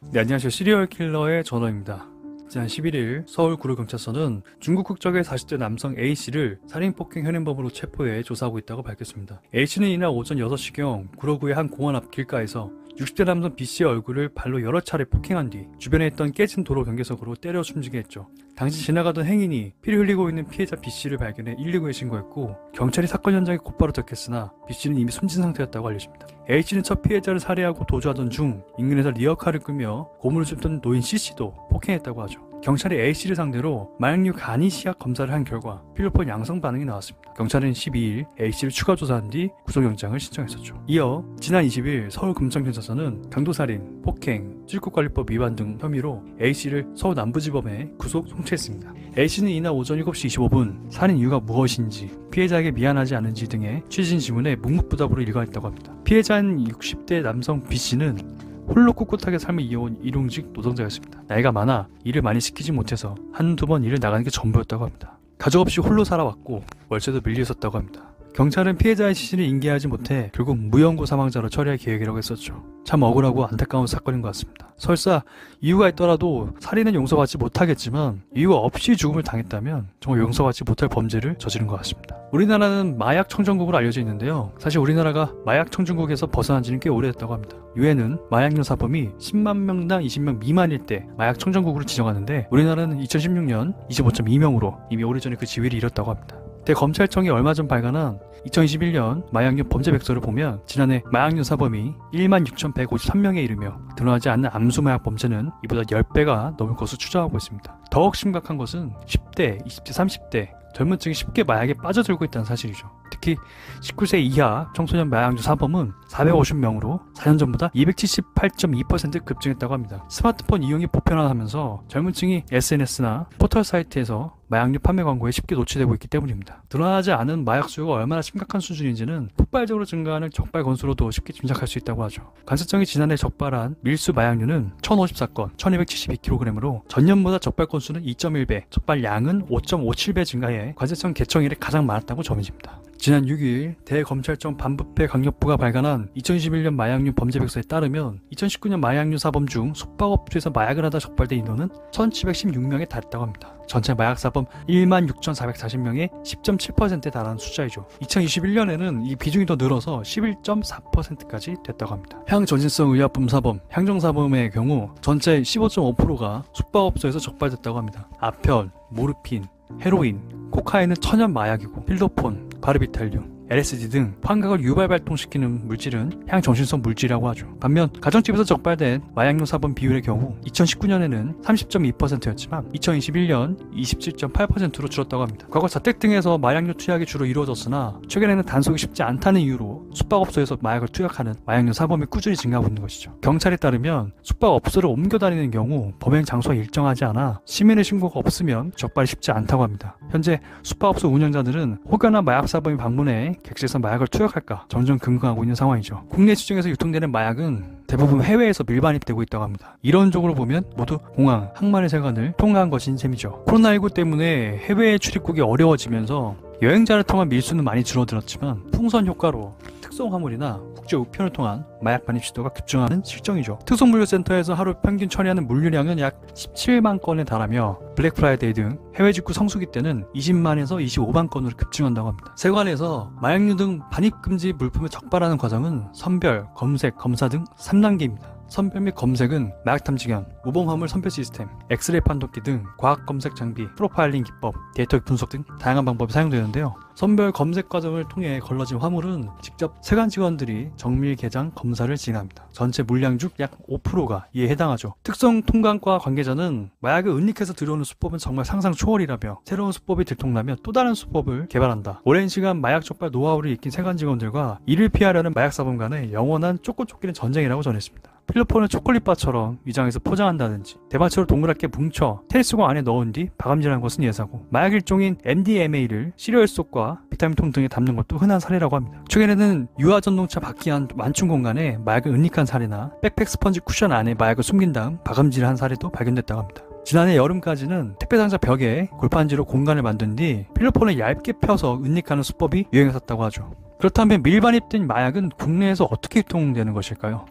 네, 안녕하세요. 시리얼 킬러의 전어입니다. 지난 11일 서울구로경찰서는 중국 국적의 40대 남성 A씨를 살인폭행 현행범으로 체포해 조사하고 있다고 밝혔습니다. A씨는 이날 오전 6시경 구로구의 한 공원 앞 길가에서 60대 남성 B씨의 얼굴을 발로 여러 차례 폭행한 뒤 주변에 있던 깨진 도로 경계석으로 때려 숨지게 했죠. 당시 지나가던 행인이 피를 흘리고 있는 피해자 B씨를 발견해 119에 신고했고 경찰이 사건 현장에 곧바로 도착했으나 B씨는 이미 숨진 상태였다고 알려집니다. A씨는 첫 피해자를 살해하고 도주하던 중 인근에서 리어카를 끌며 고물을 줍던 노인 C씨도 폭행했다고 하죠. 경찰이 A씨를 상대로 마약류 간이 시약 검사를 한 결과 필로폰 양성 반응이 나왔습니다. 경찰은 12일 A씨를 추가 조사한 뒤 구속영장을 신청했었죠. 이어 지난 20일 서울금천경찰서는 강도살인, 폭행, 출국관리법 위반 등 혐의로 A씨를 서울 남부지법에 구속 송치했습니다. A씨는 이날 오전 7시 25분 살인 이유가 무엇인지, 피해자에게 미안하지 않은지 등의 취진 질문에 묵묵부답으로 일관했다고 합니다. 피해자인 60대 남성 B씨는 홀로 꿋꿋하게 삶을 이어온 일용직 노동자였습니다. 나이가 많아 일을 많이 시키지 못해서 한두 번 일을 나가는 게 전부였다고 합니다. 가족 없이 홀로 살아왔고 월세도 밀려 있었다고 합니다. 경찰은 피해자의 시신을 인계하지 못해 결국 무연고 사망자로 처리할 계획이라고 했었죠. 참 억울하고 안타까운 사건인 것 같습니다. 설사 이유가 있더라도 살인은 용서받지 못하겠지만 이유 없이 죽음을 당했다면 정말 용서받지 못할 범죄를 저지른 것 같습니다. 우리나라는 마약 청정국으로 알려져 있는데요. 사실 우리나라가 마약 청정국에서 벗어난 지는 꽤 오래됐다고 합니다. 유엔은 마약류 사범이 10만 명당 20명 미만일 때 마약 청정국으로 지정하는데 우리나라는 2016년 25.2명으로 이미 오래전에 그 지위를 잃었다고 합니다. 대검찰청이 얼마 전 발간한 2021년 마약류 범죄 백서를 보면 지난해 마약류 사범이 16,153명에 이르며 드러나지 않는 암수마약 범죄는 이보다 10배가 넘을 것으로 추정하고 있습니다. 더욱 심각한 것은 10대, 20대, 30대 젊은 층이 쉽게 마약에 빠져들고 있다는 사실이죠. 특히 19세 이하 청소년 마약류 사범은 450명으로 4년 전보다 278.2% 급증했다고 합니다. 스마트폰 이용이 보편화하면서 젊은 층이 SNS나 포털 사이트에서 마약류 판매 광고에 쉽게 노출되고 있기 때문입니다. 드러나지 않은 마약 수요가 얼마나 심각한 수준인지는 폭발적으로 증가하는 적발 건수로도 쉽게 짐작할 수 있다고 하죠. 관세청이 지난해 적발한 밀수 마약류는 1054건, 1272kg으로 전년보다 적발 건수는 2.1배, 적발량은 5.57배 증가해 관세청 개청 이래 가장 많았다고 전해집니다. 지난 6일 대검찰청 반부패 강력부가 발간한 2021년 마약류 범죄 백서에 따르면 2019년 마약류 사범 중 숙박업소에서 마약을 하다 적발된 인원은 1716명에 달했다고 합니다. 전체 마약 사범 16,440명의 10.7%에 달하는 숫자이죠. 2021년에는 이 비중이 더 늘어서 11.4%까지 됐다고 합니다. 향전신성 의약품 사범, 향정사범의 경우 전체 15.5%가 숙박업소에서 적발됐다고 합니다. 아편, 모르핀, 헤로인, 코카인은 천연 마약이고 필로폰, 바르비탈륨, LSD 등 환각을 유발 발동시키는 물질은 향정신성 물질이라고 하죠. 반면 가정집에서 적발된 마약류 사범 비율의 경우 2019년에는 30.2%였지만 2021년 27.8%로 줄었다고 합니다. 과거 자택 등에서 마약류 투약이 주로 이루어졌으나 최근에는 단속이 쉽지 않다는 이유로 숙박업소에서 마약을 투약하는 마약류 사범이 꾸준히 증가하고 있는 것이죠. 경찰에 따르면 숙박업소를 옮겨 다니는 경우 범행 장소가 일정하지 않아 시민의 신고가 없으면 적발이 쉽지 않다고 합니다. 현재 숙박업소 운영자들은 혹여나 마약 사범이 방문해 객실에서 마약을 투약할까 점점 급증하고 있는 상황이죠. 국내 시중에서 유통되는 마약은 대부분 해외에서 밀반입되고 있다고 합니다. 이론적으로 보면 모두 공항, 항만의 세관을 통과한 것인 셈이죠. 코로나19 때문에 해외 출입국이 어려워지면서 여행자를 통한 밀수는 많이 줄어들었지만 풍선 효과로 특송 화물이나 국제 우편을 통한 마약 반입 시도가 급증하는 실정이죠. 특송물류센터에서 하루 평균 처리하는 물류량은 약 17만 건에 달하며 블랙 프라이데이 등 해외 직구 성수기 때는 20만에서 25만 건으로 급증한다고 합니다. 세관에서 마약류 등 반입 금지 물품을 적발하는 과정은 선별, 검색, 검사 등 3단계입니다. 선별 및 검색은 마약 탐지견, 우봉화물 선별 시스템, 엑스레이 판독기 등 과학 검색 장비, 프로파일링 기법, 데이터 분석 등 다양한 방법이 사용되는데요. 선별 검색 과정을 통해 걸러진 화물은 직접 세관 직원들이 정밀 개장 검사를 진행합니다. 전체 물량 중 약 5%가 이에 해당하죠. 특성 통관과 관계자는 마약을 은닉해서 들여오는 수법은 정말 상상 초월이라며 새로운 수법이 들통나면 또 다른 수법을 개발한다. 오랜 시간 마약 적발 노하우를 익힌 세관 직원들과 이를 피하려는 마약 사범 간의 영원한 쫓고 쫓기는 전쟁이라고 전했습니다. 필로폰을 초콜릿바처럼 위장해서 포장한다든지 대마초를 동그랗게 뭉쳐 테니스공 안에 넣은 뒤 박음질하는 것은 예사고 마약 일종인 MDMA를 시리얼 속과 비타민통 등에 담는 것도 흔한 사례라고 합니다. 최근에는 유아전동차 바퀴 안 완충 공간에 마약을 은닉한 사례나 백팩 스펀지 쿠션 안에 마약을 숨긴 다음 박음질한 사례도 발견됐다고 합니다. 지난해 여름까지는 택배상자 벽에 골판지로 공간을 만든 뒤 필로폰을 얇게 펴서 은닉하는 수법이 유행했었다고 하죠. 그렇다면 밀반입된 마약은 국내에서 어떻게 유통되는 것일까요?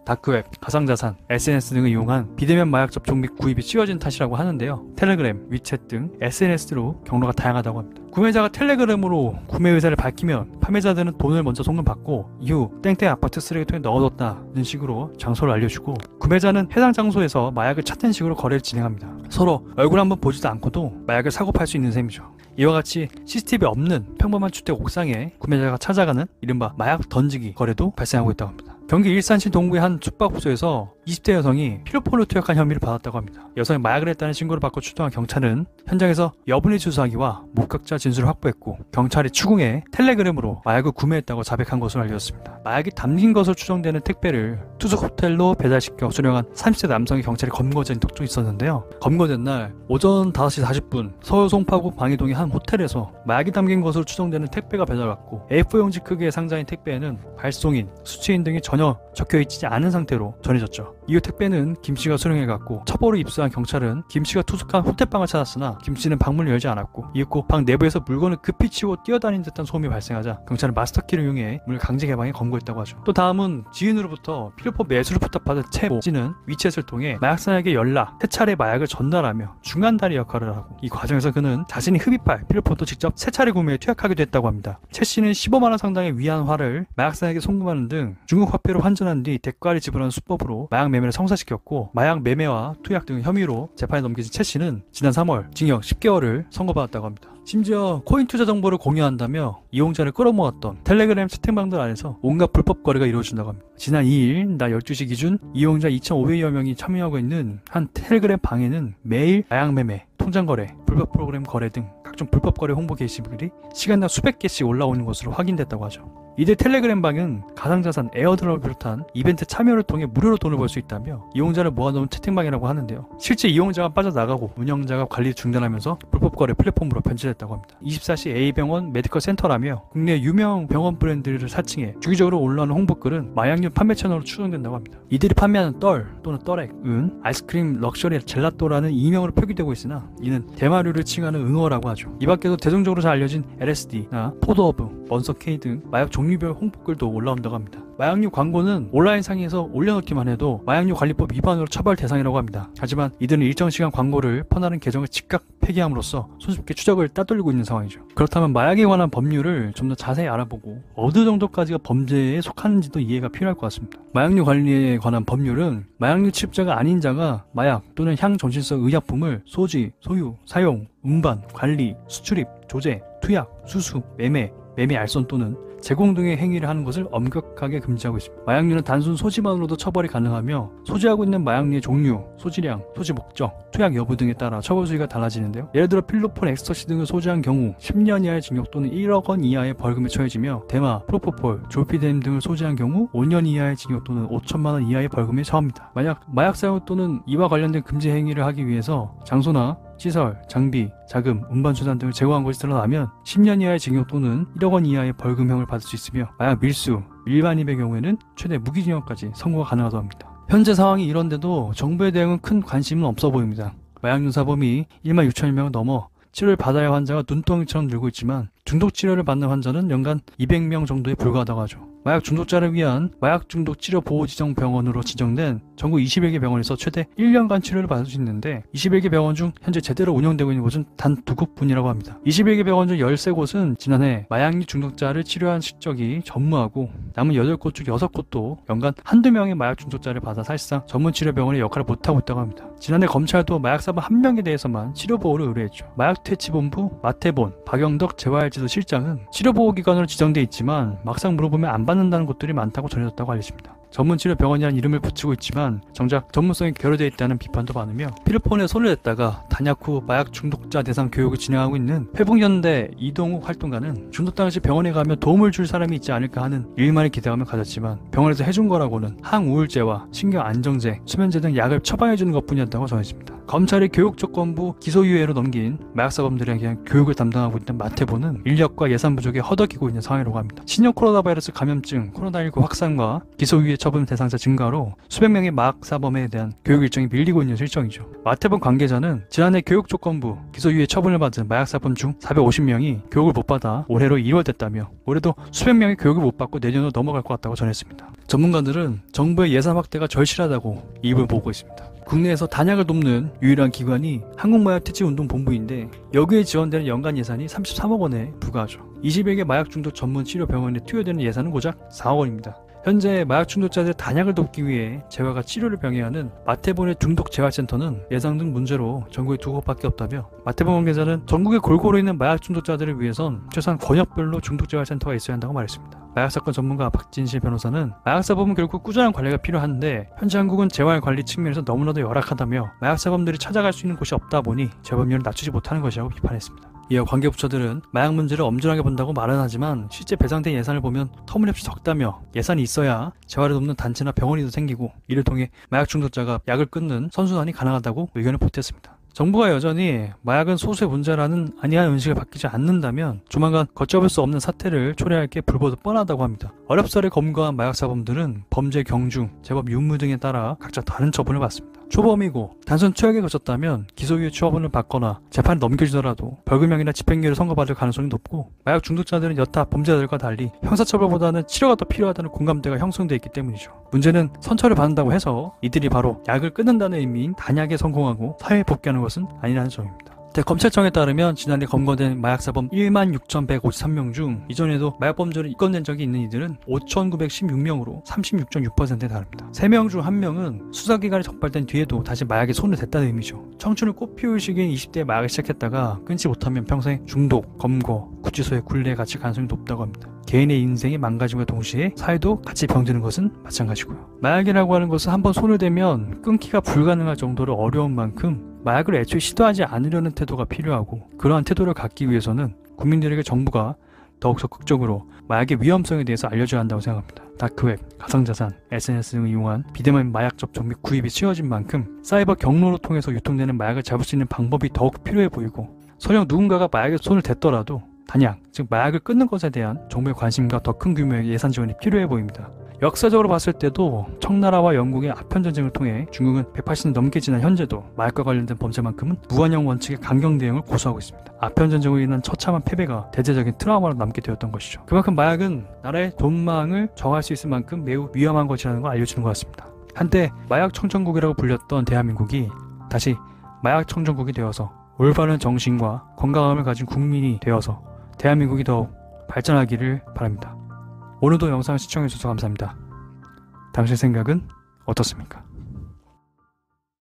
다크웹, 가상자산, SNS 등을 이용한 비대면 마약 접촉 및 구입이 쉬워진 탓이라고 하는데요. 텔레그램, 위챗 등 SNS로 경로가 다양하다고 합니다. 구매자가 텔레그램으로 구매 의사를 밝히면 판매자들은 돈을 먼저 송금받고 이후 땡땡 아파트 쓰레기통에 넣어뒀다는 식으로 장소를 알려주고 구매자는 해당 장소에서 마약을 찾는 식으로 거래를 진행합니다. 서로 얼굴 한번 보지도 않고도 마약을 사고 팔 수 있는 셈이죠. 이와 같이 CCTV 없는 평범한 주택 옥상에 구매자가 찾아가는 이른바 마약 던지기 거래도 발생하고 있다고 합니다. 경기 일산시 동구의 한 숙박업소에서 20대 여성이 필로폰을 투약한 혐의를 받았다고 합니다. 여성이 마약을 했다는 신고를 받고 출동한 경찰은 현장에서 여분의 주사기와 목격자 진술을 확보했고 경찰이 추궁해 텔레그램으로 마약을 구매했다고 자백한 것으로 알려졌습니다. 마약이 담긴 것으로 추정되는 택배를 투숙 호텔로 배달시켜 수령한 30대 남성이 경찰에 검거된 적도 있었는데요. 검거된 날 오전 5시 40분 서울 송파구 방이동의 한 호텔에서 마약이 담긴 것으로 추정되는 택배가 배달왔고 A4용지 크기의 상자인 택배에는 발송인, 수취인 등이 전혀 적혀있지 않은 상태로 전해졌죠. 이후 택배는 김씨가 수령해갔고 첩보로 입수한 경찰은 김씨가 투숙한 호텔방을 찾았으나 김씨는 방문을 열지 않았고 이윽고 방 내부에서 물건을 급히 치워 뛰어다닌 듯한 소음이 발생하자 경찰은 마스터키를 이용해 문을 강제 개방해 검거했다고 하죠. 또 다음은 지인으로부터 필로폰 매수를 부탁받은 최모씨는 위챗을 통해 마약사에게 연락, 세 차례 마약을 전달하며 중간다리 역할을 하고 이 과정에서 그는 자신이 흡입할 필로폰도 직접 세 차례 구매에 투약하기도 했다고 합니다. 최씨는 15만원 상당의 위안화를 마약사에게 송금하는 등 중국 화폐로 환전한 뒤 대가를 지불하는 수법으로 마약 매매를 성사시켰고 마약 매매와 투약 등 혐의로 재판에 넘겨진 최씨는 지난 3월 징역 10개월을 선고받았다고 합니다. 심지어 코인 투자 정보를 공유한다며 이용자를 끌어모았던 텔레그램 채팅방들 안에서 온갖 불법 거래가 이루어진다고 합니다. 지난 2일 낮 12시 기준 이용자 2,500여 명이 참여하고 있는 한 텔레그램 방에는 매일 마약 매매, 통장 거래, 불법 프로그램 거래 등 각종 불법 거래 홍보 게시글이 시간당 수백 개씩 올라오는 것으로 확인됐다고 하죠. 이들 텔레그램 방은 가상자산 에어드랍을 비롯한 이벤트 참여를 통해 무료로 돈을 벌 수 있다며 이용자를 모아놓은 채팅방이라고 하는데요. 실제 이용자가 빠져나가고 운영자가 관리 중단하면서 불법 거래 플랫폼으로 변질했다고 합니다. 24시 A병원 메디컬 센터라며 국내 유명 병원 브랜드를 사칭해 주기적으로 올라오는 홍보글은 마약류 판매 채널로 추정된다고 합니다. 이들이 판매하는 떨 또는 떨액은 아이스크림 럭셔리 젤라또라는 이명으로 표기되고 있으나 이는 대마류를 칭하는 응어라고 하죠. 이 밖에도 대중적으로 잘 알려진 LSD나 포도허브, 먼서K 등 마약 종류별 홍보글도 올라온다고 합니다. 마약류 광고는 온라인 상에서 올려놓기만 해도 마약류 관리법 위반으로 처벌 대상이라고 합니다. 하지만 이들은 일정 시간 광고를 퍼나른 계정을 즉각 폐기함으로써 손쉽게 추적을 따돌리고 있는 상황이죠. 그렇다면 마약에 관한 법률을 좀 더 자세히 알아보고 어느 정도까지가 범죄에 속하는지도 이해가 필요할 것 같습니다. 마약류 관리에 관한 법률은 마약류 취급자가 아닌 자가 마약 또는 향정신성 의약품을 소지, 소유, 사용, 운반, 관리, 수출입, 조제, 투약, 수수, 매매, 알선 또는 제공 등의 행위를 하는 것을 엄격하게 금지하고 있습니다. 마약류는 단순 소지만으로도 처벌이 가능하며 소지하고 있는 마약류의 종류, 소지량, 소지 목적, 투약 여부 등에 따라 처벌 수위가 달라지는데요. 예를 들어 필로폰, 엑스터시 등을 소지한 경우 10년 이하의 징역 또는 1억 원 이하의 벌금에 처해지며 대마, 프로포폴, 졸피뎀 등을 소지한 경우 5년 이하의 징역 또는 5천만 원 이하의 벌금에 처합니다. 만약 마약 사용 또는 이와 관련된 금지 행위를 하기 위해서 장소나 시설, 장비, 자금, 운반수단 등을 제공한 것이 드러나면 10년 이하의 징역 또는 1억 원 이하의 벌금형을 받을 수 있으며 마약 밀수, 일반입의 경우에는 최대 무기징역까지 선고가 가능하다고 합니다. 현재 상황이 이런데도 정부의 대응은 큰 관심은 없어 보입니다. 마약류 사범이 1만 6천여 명을 넘어 치료를 받아야 할 환자가 눈덩이처럼 늘고 있지만 중독 치료를 받는 환자는 연간 200명 정도에 불과하다고 하죠. 마약 중독자를 위한 마약 중독 치료 보호 지정 병원으로 지정된 전국 21개 병원에서 최대 1년간 치료를 받을 수 있는데 21개 병원 중 현재 제대로 운영되고 있는 곳은 단 2곳뿐이라고 합니다. 21개 병원 중 13곳은 지난해 마약류 중독자를 치료한 실적이 전무하고 남은 8곳 중 6곳도 연간 한두 명의 마약 중독자를 받아 사실상 전문 치료 병원의 역할을 못하고 있다고 합니다. 지난해 검찰도 마약사범 1명에 대해서만 치료보호를 의뢰했죠. 마약퇴치본부 마태본 박영덕 재활지도실장은 치료보호기관으로 지정돼 있지만 막상 물어보면 안 받는다는 곳들이 많다고 전해졌다고 알려집니다. 전문치료병원이라는 이름을 붙이고 있지만 정작 전문성이 결여되어 있다는 비판도 많으며 필로폰에 손을 댔다가 단약 후 마약 중독자 대상 교육을 진행하고 있는 회복연대 이동욱 활동가는 중독 당시 병원에 가면 도움을 줄 사람이 있지 않을까 하는 일만의 기대감을 가졌지만 병원에서 해준 거라고는 항우울제와 신경안정제, 수면제 등 약을 처방해주는 것뿐이었다고 전해집니다. 검찰이 교육조건부 기소유예로 넘긴 마약사범들에게 대한 교육을 담당하고 있는 마태본은 인력과 예산 부족에 허덕이고 있는 상황이라고 합니다. 신형 코로나 바이러스 감염증, 코로나19 확산과 기소유예 처분 대상자 증가로 수백 명의 마약 사범에 대한 교육 일정이 밀리고 있는 실정이죠. 마태본 관계자는 지난해 교육조건부 기소유예 처분을 받은 마약 사범 중 450명이 교육을 못 받아 올해로 2월 됐다며 올해도 수백 명이 교육을 못 받고 내년으로 넘어갈 것 같다고 전했습니다. 전문가들은 정부의 예산 확대가 절실하다고 입을 모으고 있습니다. 국내에서 단약을 돕는 유일한 기관이 한국마약퇴치운동본부인데 여기에 지원되는 연간 예산이 33억 원에 불과하죠. 21개 마약 중독 전문 치료 병원에 투여되는 예산은 고작 4억 원입니다. 현재 마약 중독자들의 단약을 돕기 위해 재활과 치료를 병행하는 마태본의 중독재활센터는 예상 등 문제로 전국에 2곳밖에 없다며 마태본 관계자는 전국에 골고루 있는 마약 중독자들을 위해선 최소한 권역별로 중독재활센터가 있어야 한다고 말했습니다. 마약사건 전문가 박진실 변호사는 마약사범은 결국 꾸준한 관리가 필요한데 현재 한국은 재활관리 측면에서 너무나도 열악하다며 마약사범들이 찾아갈 수 있는 곳이 없다 보니 재범률을 낮추지 못하는 것이라고 비판했습니다. 이어 관계부처들은 마약 문제를 엄중하게 본다고 말은 하지만 실제 배상된 예산을 보면 터무니없이 적다며 예산이 있어야 재활을 돕는 단체나 병원이 더 생기고 이를 통해 마약 중독자가 약을 끊는 선순환이 가능하다고 의견을 보탰습니다. 정부가 여전히 마약은 소수의 문제라는 안이한 인식을 바뀌지 않는다면 조만간 걷잡을 수 없는 사태를 초래할 게 불보듯 뻔하다고 합니다. 어렵사리 검거한 마약사범들은 범죄 경중, 제법 유무 등에 따라 각자 다른 처분을 받습니다. 초범이고 단순 투약에 그쳤다면 기소유예 처분을 받거나 재판에 넘겨지더라도 벌금형이나 집행유예를 선고받을 가능성이 높고 마약 중독자들은 여타 범죄자들과 달리 형사처벌보다는 치료가 더 필요하다는 공감대가 형성되어 있기 때문이죠. 문제는 선처를 받는다고 해서 이들이 바로 약을 끊는다는 의미인 단약에 성공하고 사회에 복귀하는 것은 아니라는 점입니다. 검찰청에 따르면 지난해 검거된 마약사범 16,153명 중 이전에도 마약범죄로 입건된 적이 있는 이들은 5,916명으로 36.6%에 달합니다. 3명 중 1명은 수사기간이 적발된 뒤에도 다시 마약에 손을 댔다는 의미죠. 청춘을 꽃피울 시기인 20대에 마약을 시작했다가 끊지 못하면 평생 중독, 검거, 구치소에 굴레에 갇힐 가능성이 높다고 합니다. 개인의 인생이 망가짐과 동시에 사회도 같이 병드는 것은 마찬가지고요. 마약이라고 하는 것은 한번 손을 대면 끊기가 불가능할 정도로 어려운 만큼 마약을 애초에 시도하지 않으려는 태도가 필요하고 그러한 태도를 갖기 위해서는 국민들에게 정부가 더욱 적극적으로 마약의 위험성에 대해서 알려줘야 한다고 생각합니다. 다크웹, 가상자산, SNS 등을 이용한 비대면 마약 접촉 및 구입이 쉬워진 만큼 사이버 경로를 통해서 유통되는 마약을 잡을 수 있는 방법이 더욱 필요해 보이고 설령 누군가가 마약에 손을 댔더라도 단약, 즉 마약을 끊는 것에 대한 정부의 관심과 더 큰 규모의 예산 지원이 필요해 보입니다. 역사적으로 봤을 때도 청나라와 영국의 아편전쟁을 통해 중국은 180년 넘게 지난 현재도 마약과 관련된 범죄만큼은 무관용 원칙의 강경 대응을 고수하고 있습니다. 아편전쟁으로 인한 처참한 패배가 대대적인 트라우마로 남게 되었던 것이죠. 그만큼 마약은 나라의 돈망을 정할 수 있을 만큼 매우 위험한 것이라는 걸 알려주는 것 같습니다. 한때 마약 청정국이라고 불렸던 대한민국이 다시 마약 청정국이 되어서 올바른 정신과 건강함을 가진 국민이 되어서 대한민국이 더욱 발전하기를 바랍니다. 오늘도 영상을 시청해주셔서 감사합니다. 당신 생각은 어떻습니까?